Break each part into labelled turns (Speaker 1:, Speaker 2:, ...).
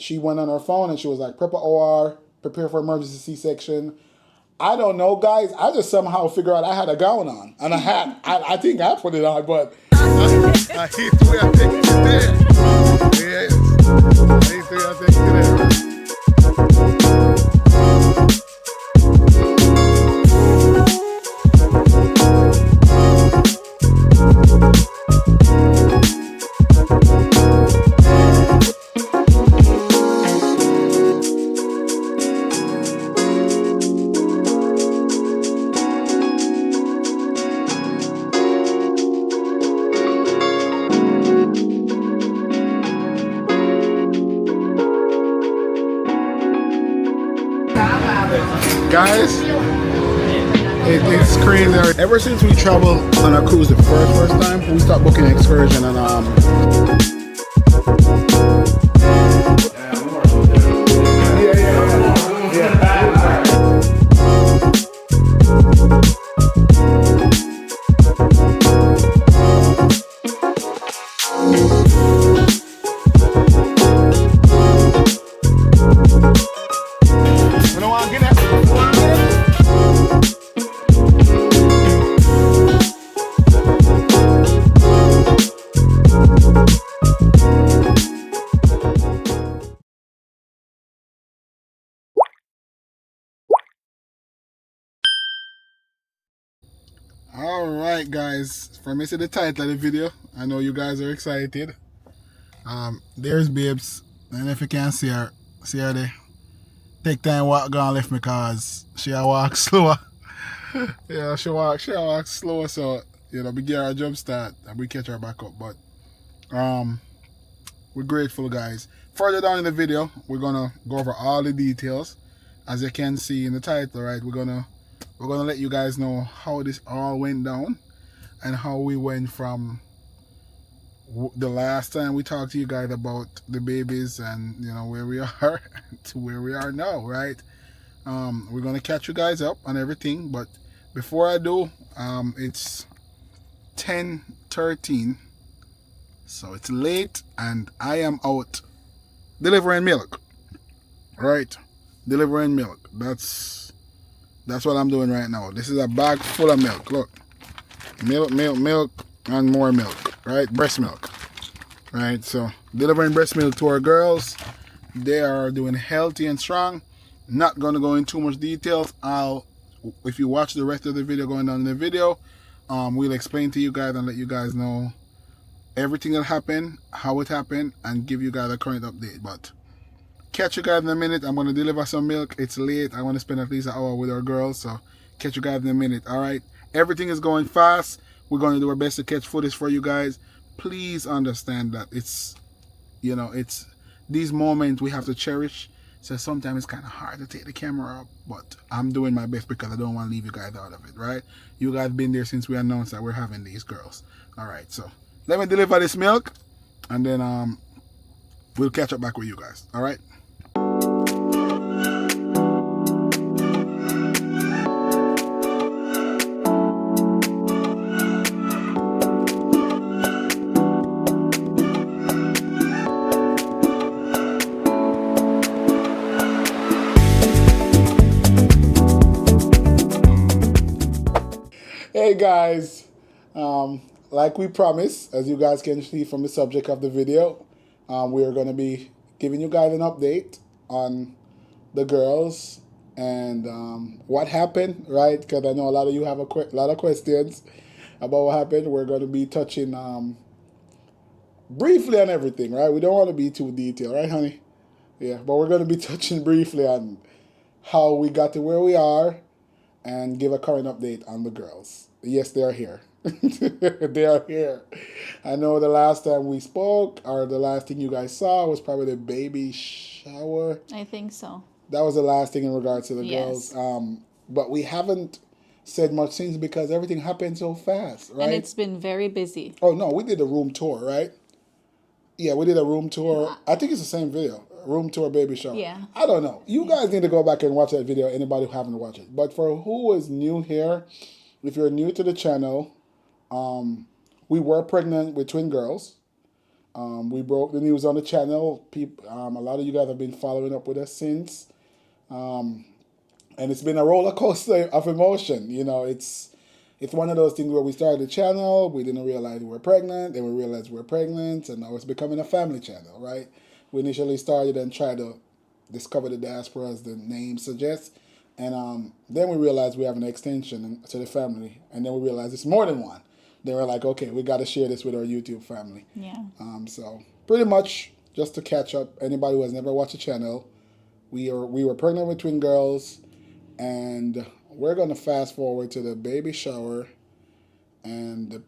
Speaker 1: she went on her phone and she was like, "Prepare OR, prepare for emergency C-section." I don't know, guys. I just somehow figured out I had a gown on and a hat. I think I put it on, but I hate the way I think today. Yes, I hate the way I think today. Guys, it's crazy. Ever since we traveled on a cruise the first time, we stopped booking excursion and Alright guys, for me to the title of the video, I know you guys are excited. There's Babes, and if you can see her there. Take time walk go and left me cause she a walk slower. Yeah, she walk slower, so you know, we get her a jump start and we catch her back up. But we're grateful guys. Further down in the video, we're gonna go over all the details. As you can see in the title, right? We're gonna let you guys know how this all went down and how we went from the last time we talked to you guys about the babies and you know where we are to where we are now, right? We're gonna catch you guys up on everything, but before I do, it's 10:13, so it's late and I am out delivering milk, right? Delivering milk. That's what I'm doing right now. This is a bag full of milk. Look, milk and more milk, right? Breast milk, right? So delivering breast milk to our girls. They are doing healthy and strong. Not gonna go into too much details. If you watch the rest of the video going down in the video, we'll explain to you guys and let you guys know everything that happened, how it happened, and give you guys a current update. But catch you guys in a minute. I'm gonna deliver some milk. It's late. I want to spend at least an hour with our girls, so catch you guys in a minute. All right, everything is going fast. We're going to do our best to catch footage for you guys. Please understand that it's, you know, it's these moments we have to cherish. So sometimes it's kind of hard to take the camera up, but I'm doing my best because I don't want to leave you guys out of it, right? You guys been there since we announced that we're having these girls. All right, so let me deliver this milk and then we'll catch up back with you guys. All right. Hey guys, like we promised, as you guys can see from the subject of the video, we are going to be giving you guys an update on the girls and what happened, right? Because I know a lot of you have a lot of questions about what happened. We're going to be touching briefly on everything, right? We don't want to be too detailed, right, honey? Yeah, but we're going to be touching briefly on how we got to where we are and give a current update on the girls. Yes, they are here. They are here. I know the last time we spoke, or the last thing you guys saw, was probably the baby shower.
Speaker 2: I think so.
Speaker 1: That was the last thing in regards to the girls. But we haven't said much since because everything happened so fast, right?
Speaker 2: And it's been very busy.
Speaker 1: Oh, no, we did a room tour, right? Yeah, we did a room tour. I think it's the same video. Room tour baby shower.
Speaker 2: Yeah.
Speaker 1: I don't know. You guys need to go back and watch that video, anybody who haven't watched it. But for who is new here, if you're new to the channel, we were pregnant with twin girls. We broke the news on the channel. A lot of you guys have been following up with us since, and it's been a roller coaster of emotion. It's one of those things where we started the channel, we didn't realize we were pregnant, then we realized we were pregnant, and now it's becoming a family channel, right? We initially started and tried to discover the diaspora, as the name suggests, and then we realized we have an extension to the family, and then we realized it's more than one. They were like, okay, we got to share this with our YouTube family.
Speaker 2: Yeah.
Speaker 1: So pretty much just to catch up, anybody who has never watched the channel, we were pregnant with twin girls, and we're gonna fast forward to the baby shower and the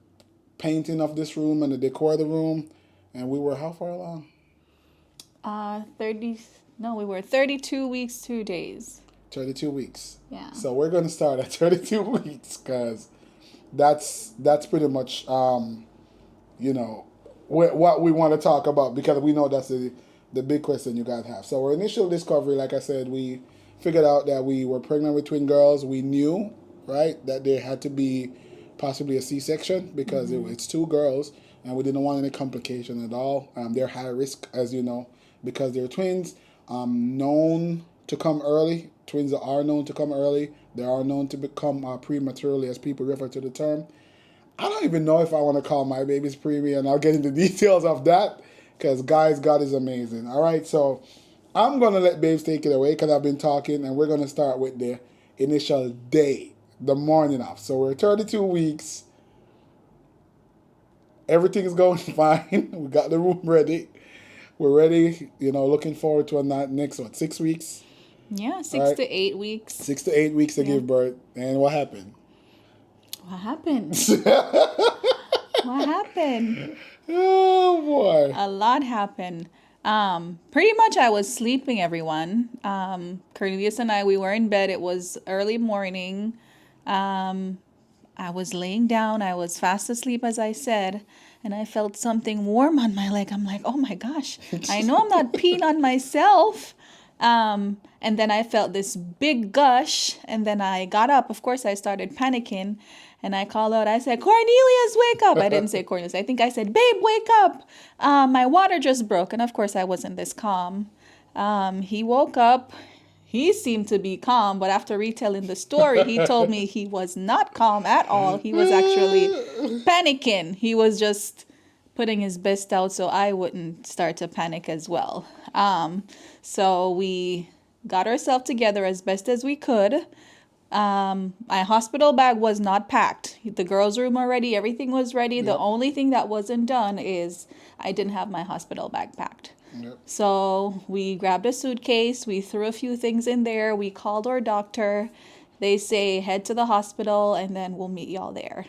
Speaker 1: painting of this room and the decor of the room, and we were how far along?
Speaker 2: 30, no, we were 32 weeks, 2 days.
Speaker 1: 32 weeks.
Speaker 2: Yeah.
Speaker 1: So we're gonna start at 32 weeks because that's pretty much what we want to talk about, because we know that's the big question you guys have. So our initial discovery, like I said, we figured out that we were pregnant with twin girls. We knew, right, that there had to be possibly a C-section because it's two girls, and we didn't want any complication at all. They're high risk, as you know, because they're twins. Known to come early. Twins are known to come early. They are known to become prematurely, as people refer to the term. I don't even know if I want to call my babies preemie, and I'll get into details of that because, guys, God is amazing. All right, so I'm going to let Babes take it away because I've been talking, and we're going to start with the initial day, the morning of. So we're 32 weeks. Everything's going fine. We got the room ready. We're ready, looking forward to a next, 6 weeks?
Speaker 2: Yeah, 6 to 8 weeks.
Speaker 1: 6 to 8 weeks to give birth. And what happened?
Speaker 2: What happened? What happened?
Speaker 1: Oh, boy.
Speaker 2: A lot happened. Pretty much I was sleeping, everyone. Cornelius and I, we were in bed. It was early morning. I was laying down. I was fast asleep, as I said, and I felt something warm on my leg. I'm like, oh my gosh, I know I'm not peeing on myself. And then I felt this big gush, and then I got up. Of course, I started panicking, and I called out. I said, Cornelius, wake up. I didn't say Cornelius. I think I said, babe, wake up. My water just broke. And of course, I wasn't this calm. He woke up. He seemed to be calm, but after retelling the story, he told me he was not calm at all. He was actually panicking. He was just putting his best out so I wouldn't start to panic as well. So we got ourselves together as best as we could. My hospital bag was not packed. The girls' room already, everything was ready. Yep. The only thing that wasn't done is I didn't have my hospital bag packed. Yep. So we grabbed a suitcase, we threw a few things in there, we called our doctor. They say head to the hospital and then we'll meet y'all there.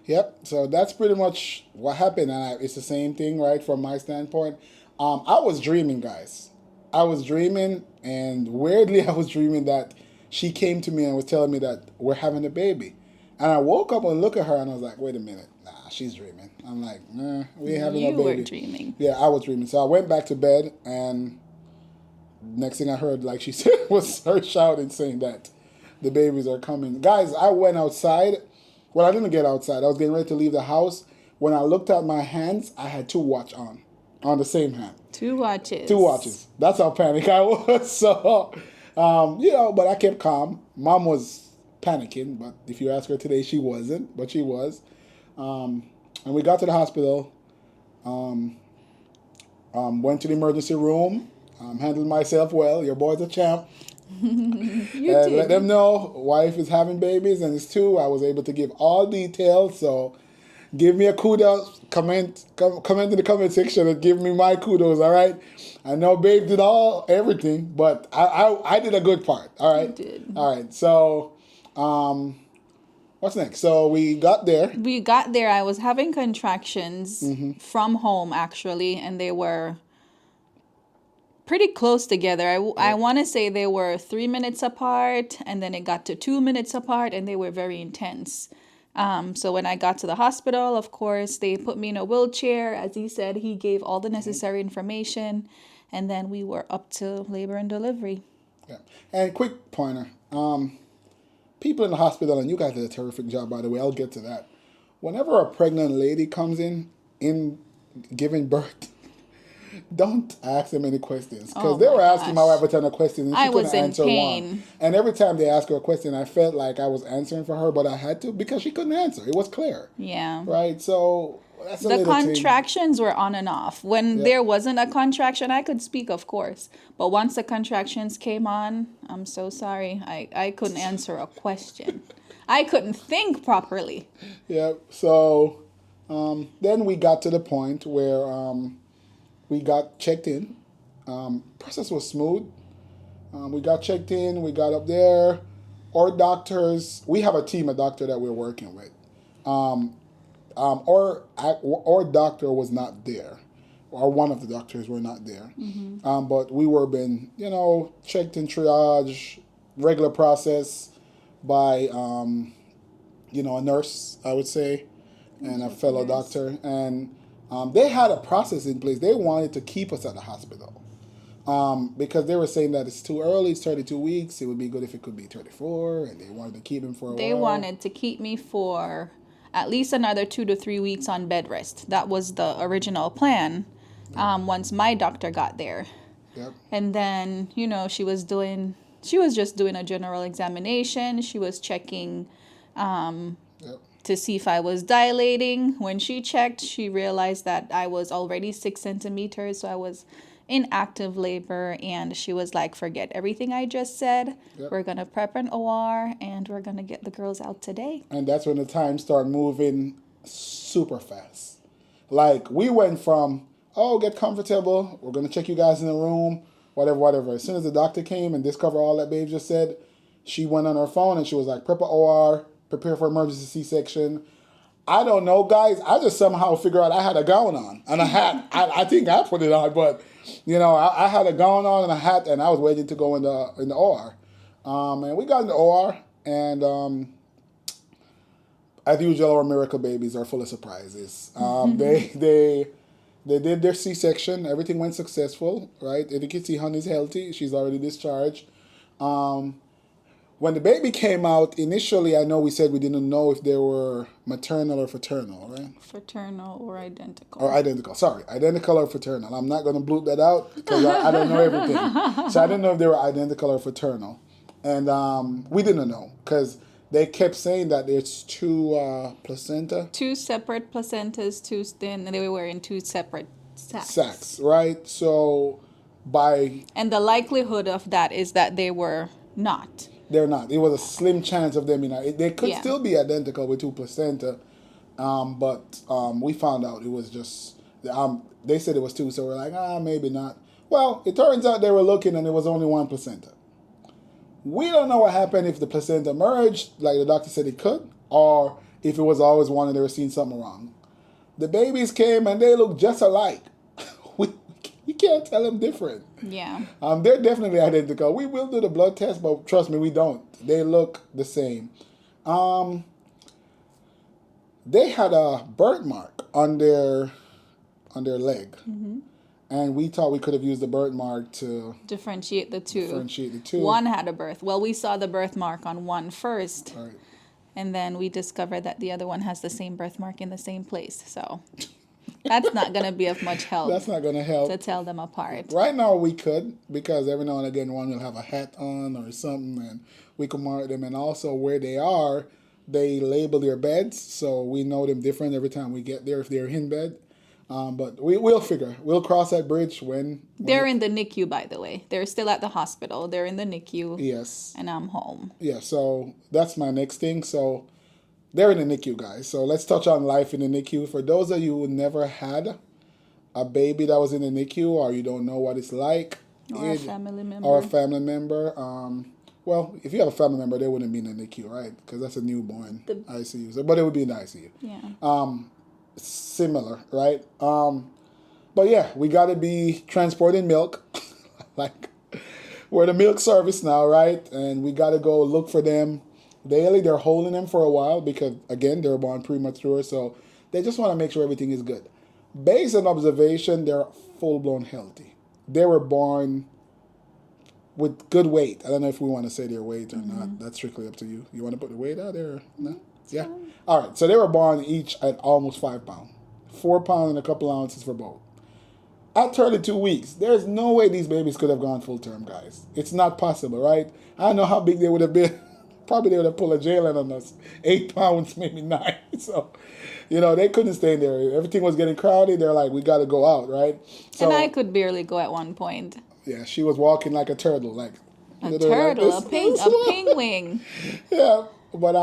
Speaker 1: Yep, so that's pretty much what happened, and it's the same thing, right, from my standpoint. I was dreaming, guys. I was dreaming, and weirdly I was dreaming that she came to me and was telling me that we're having a baby. And I woke up and looked at her and I was like, wait a minute, nah, she's dreaming. I'm like, nah, we ain't having a baby.
Speaker 2: You were dreaming.
Speaker 1: Yeah, I was dreaming. So I went back to bed, and next thing I heard, like she said, was her shouting saying that the babies are coming. Guys, I went outside. Well, I didn't get outside. I was getting ready to leave the house. When I looked at my hands, I had 2 watches on the same hand.
Speaker 2: 2 watches.
Speaker 1: 2 watches. That's how panicked I was. So, but I kept calm. Mom was panicking, but if you ask her today, she wasn't, but she was. And we got to the hospital, went to the emergency room, handled myself well. Your boy's a champ.
Speaker 2: You did.
Speaker 1: Let them know wife is having babies and it's 2. I was able to give all details, so give me a kudos. Comment in the comment section and give me my kudos. All right. I know Babe did everything, but I did a good part. All right.
Speaker 2: You did.
Speaker 1: All right. So, what's next? So we got there.
Speaker 2: I was having contractions from home actually, and they were pretty close together. I want to say they were 3 minutes apart, and then it got to 2 minutes apart, and they were very intense. So when I got to the hospital, of course, they put me in a wheelchair. As he said, he gave all the necessary information, and then we were up to labor and delivery.
Speaker 1: Yeah. And quick pointer. People in the hospital, and you guys did a terrific job, by the way. I'll get to that. Whenever a pregnant lady comes in giving birth, don't ask them any questions because
Speaker 2: Oh
Speaker 1: they
Speaker 2: my
Speaker 1: were asking my
Speaker 2: gosh.
Speaker 1: wife a ton of questions and she
Speaker 2: I
Speaker 1: couldn't
Speaker 2: was in
Speaker 1: answer one.
Speaker 2: pain.
Speaker 1: And every time they asked her a question, I felt like I was answering for her, but I had to because she couldn't answer. It was clear,
Speaker 2: Yeah.
Speaker 1: right? So that's a
Speaker 2: The
Speaker 1: little thing.
Speaker 2: contractions were on and off. When
Speaker 1: Yep.
Speaker 2: there wasn't a contraction, I could speak, of course. But once the contractions came on, I'm so sorry. I couldn't answer a question. I couldn't think properly.
Speaker 1: Yep. So then we got to the point where we got checked in. Process was smooth. We got checked in. We got up there. Our doctors, we have a team of doctor that we're working with. Our doctor was not there, or one of the doctors were not there. But we were being, checked in triage, regular process by, a nurse, I would say, and a fellow
Speaker 2: Nurse.
Speaker 1: doctor. And they had a process in place. They wanted to keep us at the hospital. Because they were saying that it's too early, it's 32 weeks, it would be good if it could be 34, and they wanted to keep him for a
Speaker 2: They
Speaker 1: while.
Speaker 2: wanted to keep me for at least another 2 to 3 weeks on bed rest. That was the original plan. Once my doctor got there.
Speaker 1: Yep.
Speaker 2: And then, she was just doing a general examination. She was checking
Speaker 1: Yep.
Speaker 2: to see if I was dilating. When she checked, she realized that I was already 6 centimeters. So I was in active labor. And she was like, forget everything I just said.
Speaker 1: Yep.
Speaker 2: We're going to prep an OR and we're going to get the girls out today.
Speaker 1: And that's when the time started moving super fast. Like we went from, oh, get comfortable, we're gonna check you guys in the room, whatever, whatever. As soon as the doctor came and discovered all that Babe just said, she went on her phone and she was like, prep a OR, prepare for emergency C-section. I don't know, guys. I just somehow figured out I had a gown on and a hat. I think I put it on, but I had a gown on and a hat, and I was waiting to go in the OR. And we got in the OR, and as usual, our miracle babies are full of surprises. They did their C-section. Everything went successful, right? And you can see Honey's healthy. She's already discharged. When the baby came out, initially, I know we said we didn't know if they were maternal or fraternal, right?
Speaker 2: Fraternal or identical.
Speaker 1: Or identical. Sorry, identical or fraternal. I'm not going to bloop that out because I don't know everything. So I didn't know if they were identical or fraternal. And we didn't know because they kept saying that there's two placenta.
Speaker 2: Two separate placentas, then they were in two separate
Speaker 1: Sacs, right? So
Speaker 2: and the likelihood of that is that they were not.
Speaker 1: They're not. It was a slim chance of them. They could
Speaker 2: Yeah.
Speaker 1: still be identical with two placenta, but we found out it was just. They said it was two, so we're like, maybe not. Well, it turns out they were looking and it was only one placenta. We don't know what happened if the placenta merged, like the doctor said it could, or if it was always one and they were seeing something wrong. The babies came and they look just alike. we can't tell them different.
Speaker 2: Yeah.
Speaker 1: They're definitely identical. We will do the blood test, but trust me, we don't. They look the same. They had a birthmark on their leg. Mm-hmm. And we thought we could have used the birthmark to
Speaker 2: differentiate the two.
Speaker 1: One
Speaker 2: had a birth. Well, we saw the birthmark on one first.
Speaker 1: Right.
Speaker 2: And then we discovered that the other one has the same birthmark in the same place. So that's not going to be of much help.
Speaker 1: That's not going to help
Speaker 2: to tell them apart.
Speaker 1: Right now we could, because every now and again one will have a hat on or something, and we can mark them. And also where they are, they label their beds, so we know them different every time we get there if they're in bed. But we'll cross that bridge when
Speaker 2: they're in the NICU, by the way. They're still at the hospital. They're in the NICU.
Speaker 1: Yes.
Speaker 2: And I'm home.
Speaker 1: Yeah, so that's my next thing. So they're in the NICU, guys. So let's touch on life in the NICU. For those of you who never had a baby that was in the NICU, or you don't know what it's like.
Speaker 2: Or a family member.
Speaker 1: Well, if you have a family member, they wouldn't be in the NICU, right? Because that's a newborn ICU. So, but it would be in the ICU.
Speaker 2: Yeah.
Speaker 1: Similar, right? But yeah, we got to be transporting milk. Like, we're the milk service now, right? And we got to go look for them daily. They're holding them for a while because, again, they're born premature. So they just want to make sure everything is good. Based on observation, they're full-blown healthy. They were born with good weight. I don't know if we want to say their weight or not. That's strictly up to you. You want to put the weight out there? No? Yeah. All right. So they were born each at almost 5 pounds. 4 pounds and a couple ounces for both. At 32 weeks, there's no way these babies could have gone full term, guys. It's not possible, right? I don't know how big they would have been. Probably they would have pulled a Jalen on us. 8 pounds, maybe 9. So, they couldn't stay in there. Everything was getting crowded. They're like, we got to go out, right? So,
Speaker 2: And I could barely go at one point.
Speaker 1: yeah, she was walking like a turtle, like
Speaker 2: A
Speaker 1: literally like
Speaker 2: turtle,
Speaker 1: this.
Speaker 2: a penguin.
Speaker 1: Yeah, but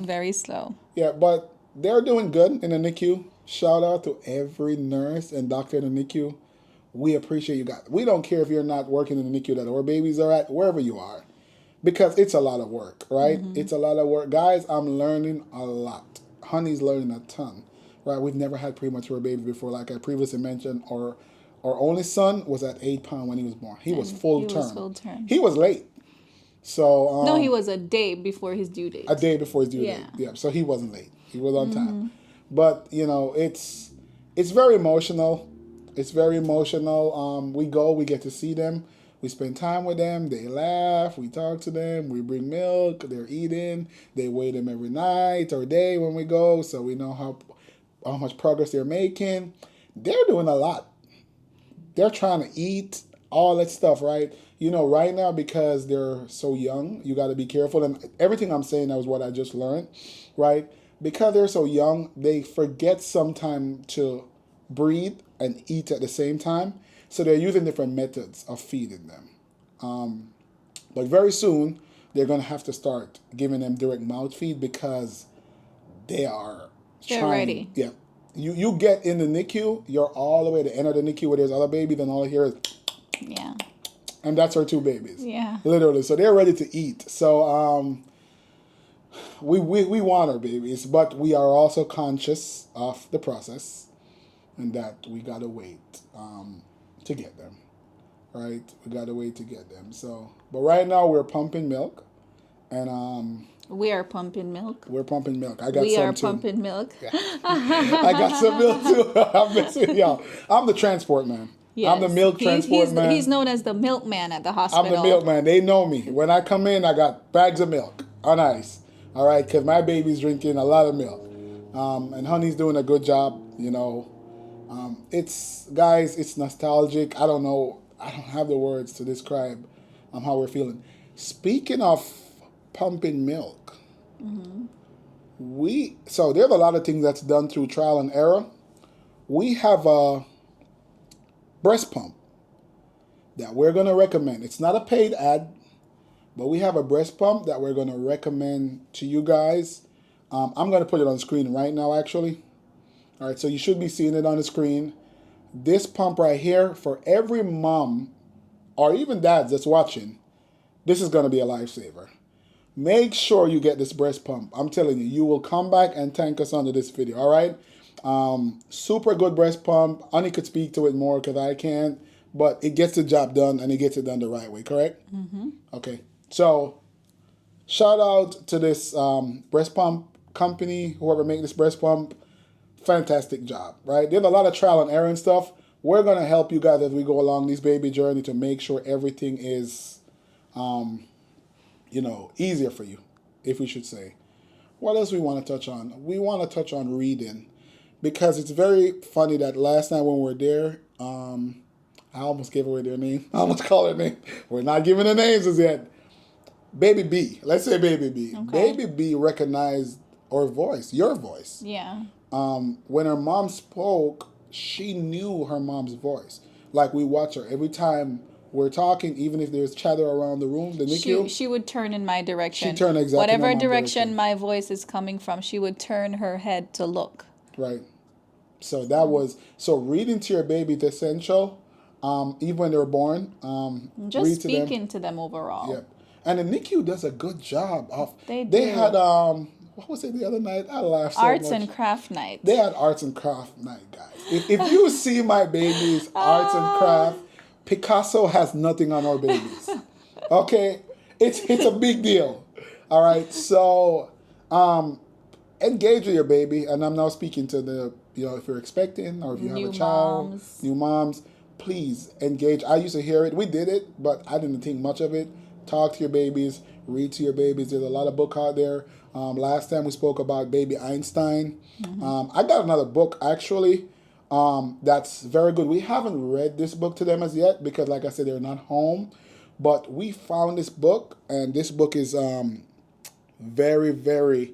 Speaker 2: Very slow.
Speaker 1: yeah, but they're doing good in the NICU. Shout out to every nurse and doctor in the NICU. We appreciate you guys. We don't care if you're not working in the NICU that our babies are at, wherever you are, because it's a lot of work, right? It's a lot of work. Guys, I'm learning a lot. Honey's learning a ton, right? We've never had premature babies before. Like I previously mentioned, our only son was at 8 pounds when he was born. He was full term.
Speaker 2: Full term.
Speaker 1: He was late. So
Speaker 2: No, he was a day before his due date.
Speaker 1: a day before his due date. Yeah, so he wasn't late. He was on time. But it's very emotional. It's very emotional. We get to see them. We spend time with them. They laugh. We talk to them. We bring milk. They're eating. They weigh them every night or day when we go, so we know how much progress they're making. They're doing a lot. They're trying to eat all that stuff, right? Right now, because they're so young, you got to be careful. And everything I'm saying, that was what I just learned, right? Because they're so young, they forget sometime to breathe and eat at the same time. So they're using different methods of feeding them. But very soon, they're going to have to start giving them direct mouth feed because they're
Speaker 2: ready.
Speaker 1: Yeah. You get in the NICU, you're all the way to the end of the NICU where there's other babies, and all I hear is,
Speaker 2: Yeah.
Speaker 1: and that's our 2 babies.
Speaker 2: Yeah.
Speaker 1: Literally. So they're ready to eat. So we want our babies, but we are also conscious of the process and that we gotta wait to get them. Right? We gotta wait to get them. So, but right now we're pumping milk, and
Speaker 2: We are pumping milk.
Speaker 1: we're pumping milk. I got
Speaker 2: We
Speaker 1: some
Speaker 2: are
Speaker 1: too.
Speaker 2: pumping milk.
Speaker 1: I got some milk too. I'm messing y'all. I'm the transport man.
Speaker 2: Yes.
Speaker 1: I'm the milk transport man.
Speaker 2: He's known as the milkman at the hospital.
Speaker 1: I'm the milkman. They know me. When I come in, I got bags of milk on ice. All right, because my baby's drinking a lot of milk, and Honey's doing a good job. It's nostalgic. I don't know. I don't have the words to describe how we're feeling. Speaking of pumping milk, so there's a lot of things that's done through trial and error. We have a breast pump that we're going to recommend. It's not a paid ad, but we have a breast pump that we're going to recommend to you guys. I'm going to put it on screen right now, actually. All right, so you should be seeing it on the screen. This pump right here, for every mom or even dads that's watching, this is going to be a lifesaver. Make sure you get this breast pump. I'm telling you, you will come back and thank us under this video, all right? Super good breast pump. Ani could speak to it more because I can't, but it gets the job done and it gets it done the right way, correct? Okay, so shout out to this breast pump company, whoever made this breast pump. Fantastic job, right? There's a lot of trial and error and stuff. We're going to help you guys as we go along this baby journey to make sure everything is, easier for you, if we should say. What else we want to touch on? We want to touch on reading because it's very funny that last night when we were there, I almost gave away their name. I almost called her name. We're not giving the names as yet. Baby B. Let's say Baby B.
Speaker 2: Okay.
Speaker 1: Baby B recognized our voice, your voice.
Speaker 2: Yeah.
Speaker 1: When her mom spoke, she knew her mom's voice. Like we watch her every time we're talking, even if there's chatter around the room, the NICU.
Speaker 2: She would turn in my direction.
Speaker 1: She turned exactly
Speaker 2: whatever
Speaker 1: in my
Speaker 2: direction my voice is coming from, she would turn her head to look.
Speaker 1: Right. So that was reading to your baby is essential. Even when they're born.
Speaker 2: Just
Speaker 1: read
Speaker 2: speaking to them overall.
Speaker 1: Yep. And the NICU does a good job of.
Speaker 2: They
Speaker 1: They
Speaker 2: do.
Speaker 1: had what was it the other night? I laughed so
Speaker 2: Arts
Speaker 1: much.
Speaker 2: and craft night.
Speaker 1: They had arts and craft night, guys. If you see my baby's arts and craft, Picasso has nothing on our babies. Okay? It's a big deal. All right? So engage with your baby. And I'm now speaking to the, if you're expecting or if you have a child, new moms, please engage. I used to hear it. We did it, but I didn't think much of it. Talk to your babies. Read to your babies. There's a lot of book out there. Last time we spoke about baby Einstein. I got another book, actually. That's very good. We haven't read this book to them as yet because, like I said, they're not home. But we found this book, and this book is very, very.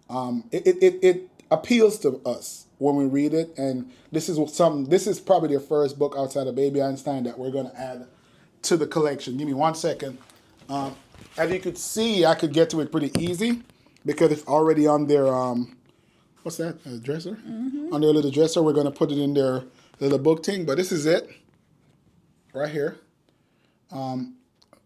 Speaker 1: It appeals to us when we read it, and this is some. This is probably their first book outside of Baby Einstein that we're going to add to the collection. Give me 1 second. As you could see, I could get to it pretty easy because it's already on their what's that? A dresser? Mm-hmm. On their little dresser. We're going to put it in their little book thing. But this is it right here.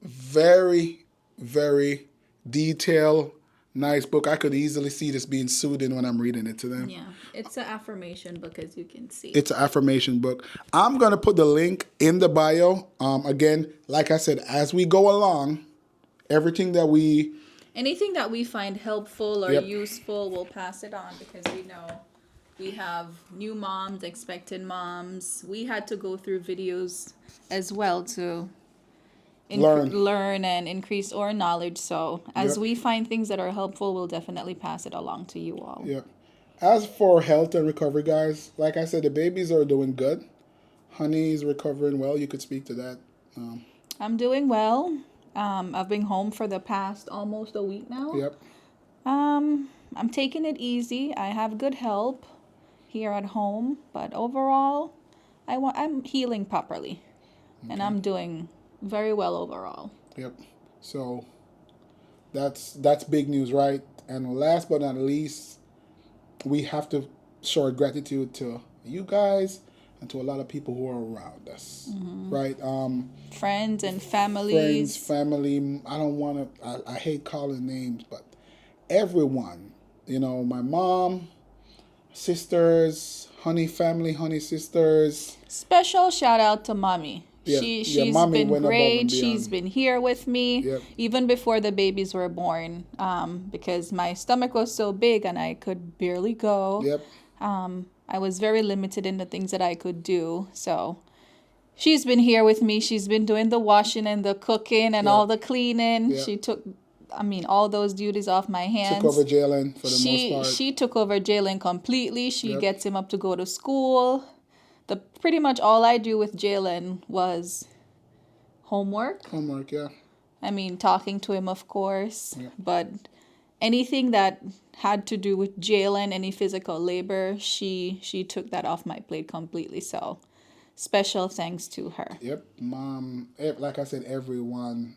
Speaker 1: Very, very detailed, nice book. I could easily see this being soothing when I'm reading it to them.
Speaker 2: Yeah, it's an affirmation book, as you can see.
Speaker 1: It's an affirmation book. I'm going to put the link in the bio. Again, like I said, as we go along, everything that we...
Speaker 2: Anything that we find helpful or
Speaker 1: Yep.
Speaker 2: useful, we'll pass it on because we know we have new moms, expectant moms. We had to go through videos as well to learn and increase our knowledge. So as
Speaker 1: Yep.
Speaker 2: we find things that are helpful, we'll definitely pass it along to you all.
Speaker 1: Yeah. As for health and recovery, guys, like I said, the babies are doing good. Honey's recovering well. You could speak to that.
Speaker 2: I'm doing well. I've been home for the past almost a week now.
Speaker 1: Yep.
Speaker 2: I'm taking it easy. I have good help here at home, but overall, I'm healing properly, and I'm doing very well overall.
Speaker 1: Yep. So that's big news, right? And last but not least, we have to show our gratitude to you guys and to a lot of people who are around us, right?
Speaker 2: Friends and
Speaker 1: Friends,
Speaker 2: families.
Speaker 1: family. I don't want to. I hate calling names, but everyone. You know, my mom, sisters, honey family, honey sisters.
Speaker 2: Special shout out to mommy.
Speaker 1: Yeah,
Speaker 2: She's
Speaker 1: mommy
Speaker 2: been
Speaker 1: went above and
Speaker 2: great. She's
Speaker 1: beyond.
Speaker 2: been here with me
Speaker 1: Yep.
Speaker 2: even before the babies were born. Because my stomach was so big and I could barely go.
Speaker 1: Yep.
Speaker 2: I was very limited in the things that I could do. So she's been here with me. She's been doing the washing and the cooking and all the cleaning.
Speaker 1: Yep.
Speaker 2: She took, all those duties off my hands.
Speaker 1: Took over Jalen for the most part.
Speaker 2: She took over Jalen completely. She
Speaker 1: Yep.
Speaker 2: gets him up to go to school. Pretty much all I do with Jalen was homework.
Speaker 1: Homework, yeah.
Speaker 2: Talking to him, of course.
Speaker 1: Yeah.
Speaker 2: But anything that had to do with Jalen, any physical labor, she took that off my plate completely. So special thanks to her.
Speaker 1: Yep. Mom, like I said, everyone.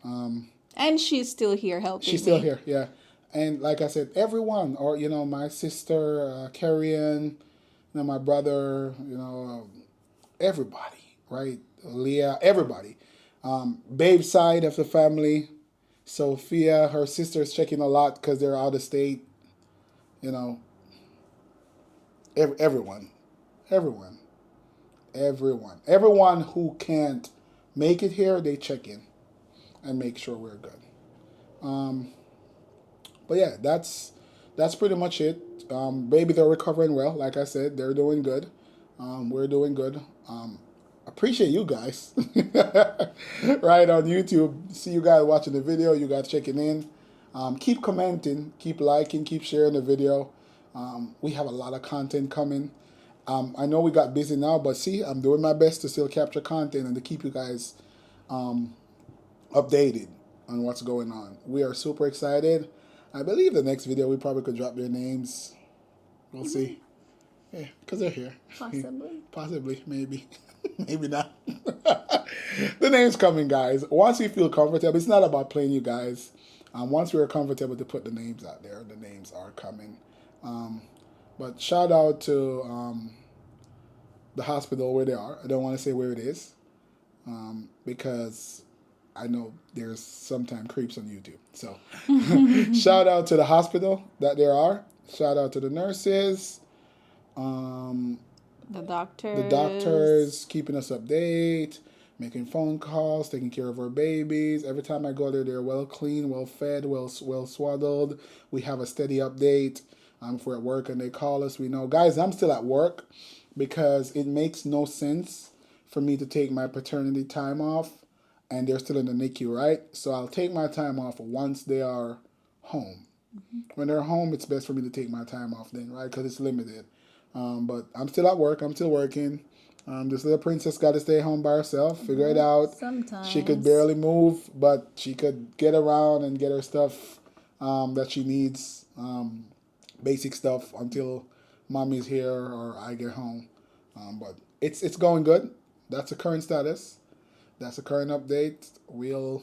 Speaker 2: And she's still here helping
Speaker 1: She's still
Speaker 2: me.
Speaker 1: here, yeah. And like I said, everyone, or, my sister, Carrion, my brother, everybody, right? Leah, everybody. Babe's side of the family, Sophia, her sister's checking a lot because they're out of state. Everyone, everyone, everyone who can't make it here, they check in and make sure we're good. But yeah, that's pretty much it. Babies are recovering well. Like I said, they're doing good. We're doing good. Appreciate you guys. Right on YouTube. See you guys watching the video. You guys checking in. Keep commenting. Keep liking. Keep sharing the video. We have a lot of content coming. I know we got busy now, but see, I'm doing my best to still capture content and to keep you guys updated on what's going on. We are super excited. I believe the next video we probably could drop their names. We'll see. Yeah, because they're here.
Speaker 2: Possibly.
Speaker 1: Possibly, maybe. Maybe not. The name's coming, guys. Once we feel comfortable, it's not about playing you guys. Once we're comfortable to put the names out there, the names are coming. But shout out to the hospital where they are. I don't want to say where it is because I know there's sometimes creeps on YouTube. So shout out to the hospital that there are. Shout out to the nurses.
Speaker 2: The doctors.
Speaker 1: The doctors keeping us updated, making phone calls, taking care of our babies. Every time I go there, they're well clean, well fed, well swaddled. We have a steady update. If we're at work and they call us, we know. Guys, I'm still at work because it makes no sense for me to take my paternity time off and they're still in the NICU, right? So I'll take my time off once they are home. Mm-hmm. When they're home, it's best for me to take my time off then, right? Because it's limited. But I'm still at work. I'm still working. This little princess got to stay home by herself. Figure it out. She could
Speaker 2: Sometimes.
Speaker 1: barely move, but she could get around and get her stuff that she needs. Basic stuff until mommy's here or I get home. But it's going good. That's the current status. That's the current update. We'll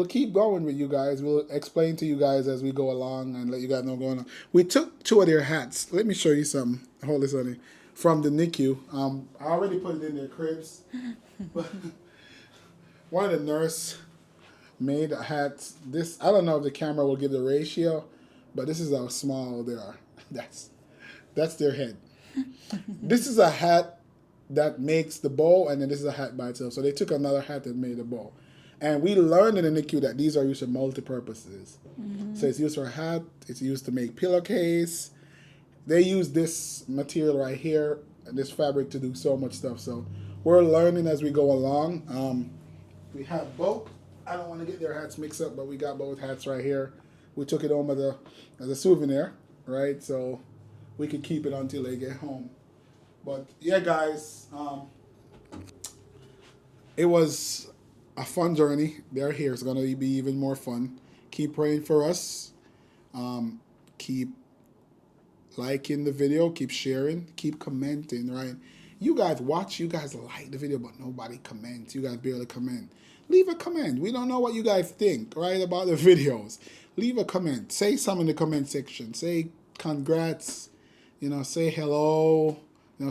Speaker 1: keep going with you guys. We'll explain to you guys as we go along and let you guys know what's going on. We took two of their hats. Let me show you some. Hold this, honey. From the NICU. I already put it in their cribs. One of the nurse made hats. This, I don't know if the camera will give the ratio, but this is how small they are. That's their head. This is a hat that makes the bow, and then this is a hat by itself. So they took another hat and made a bow. And we learned in the NICU that these are used for multi-purposes. So it's used for a hat, it's used to make pillowcase. They use this material right here, this fabric, to do so much stuff. So we're learning as we go along. We have both. I don't want to get their hats mixed up, but we got both hats right here. We took it home as a souvenir, right? So we can keep it until they get home. But yeah, guys, it was a fun journey. They're here. It's gonna be even more fun. Keep praying for us. Keep liking the video. Keep sharing. Keep commenting. Right? You guys watch. You guys like the video, but nobody comments. You guys barely comment. Leave a comment. We don't know what you guys think, right, about the videos. Leave a comment. Say something in the comment section. Say congrats. Say hello.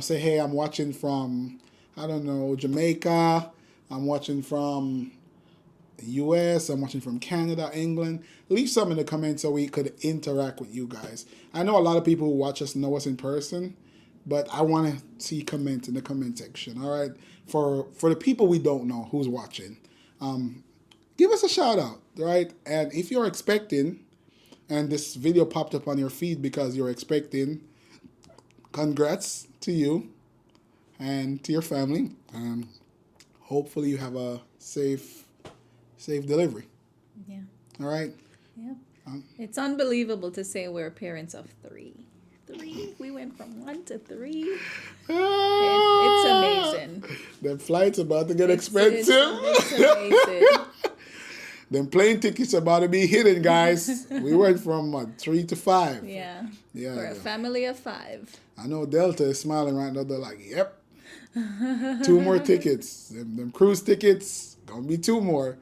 Speaker 1: Say, hey, I'm watching from, I don't know, Jamaica. I'm watching from the US. I'm watching from Canada, England. Leave some in the comments so we could interact with you guys. I know a lot of people who watch us know us in person, but I want to see comments in the comment section, all right? For the people we don't know who's watching, give us a shout out, right? And if you're expecting, and this video popped up on your feed because you're expecting, congrats to you and to your family. Hopefully you have a safe delivery.
Speaker 2: Yeah.
Speaker 1: All right.
Speaker 2: Yeah. It's unbelievable to say we're parents of three. We went from 1 to 3. It's amazing.
Speaker 1: The flight's about to get expensive.
Speaker 2: It's amazing.
Speaker 1: Them plane tickets about to be hitting, guys. We went from 3 to 5.
Speaker 2: Yeah.
Speaker 1: Yeah.
Speaker 2: For a family of 5.
Speaker 1: I know Delta is smiling right now. They're like, yep. 2 more tickets. Them cruise tickets, gonna be 2 more.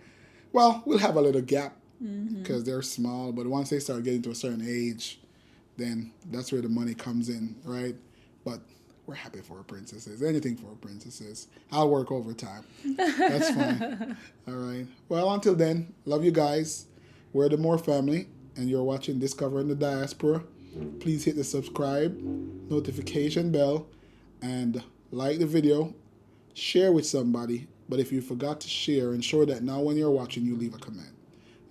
Speaker 1: Well, we'll have a little gap because they're small, but once they start getting to a certain age, then that's where the money comes in, right? But we're happy for our princesses. Anything for our princesses. I'll work overtime. That's fine. All right. Well, until then, love you guys. We're the Moore family, and you're watching Discovering the Diaspora. Please hit the subscribe, notification bell, and like the video. Share with somebody. But if you forgot to share, ensure that now when you're watching, you leave a comment.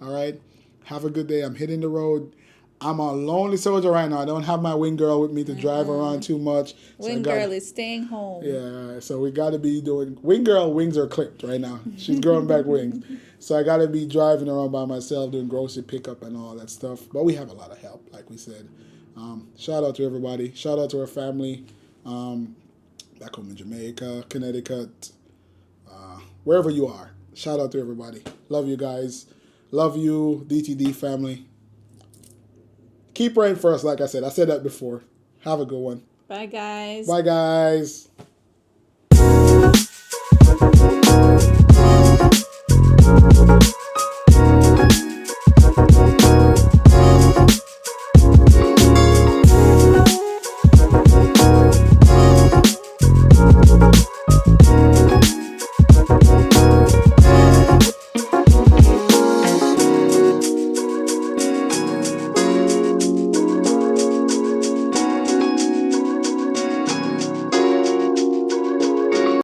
Speaker 1: All right? Have a good day. I'm hitting the road. I'm a lonely soldier right now. I don't have my wing girl with me to drive around too much.
Speaker 2: Wing girl is staying home.
Speaker 1: Yeah, so we got to be doing... Wing girl wings are clipped right now. She's growing back wings. So I got to be driving around by myself, doing grocery pickup and all that stuff. But we have a lot of help, like we said. Shout out to everybody. Shout out to our family. Back home in Jamaica, Connecticut, wherever you are. Shout out to everybody. Love you guys. Love you, DTD family. Keep praying for us, like I said. I said that before. Have a good one.
Speaker 2: Bye, guys.
Speaker 1: Bye, guys.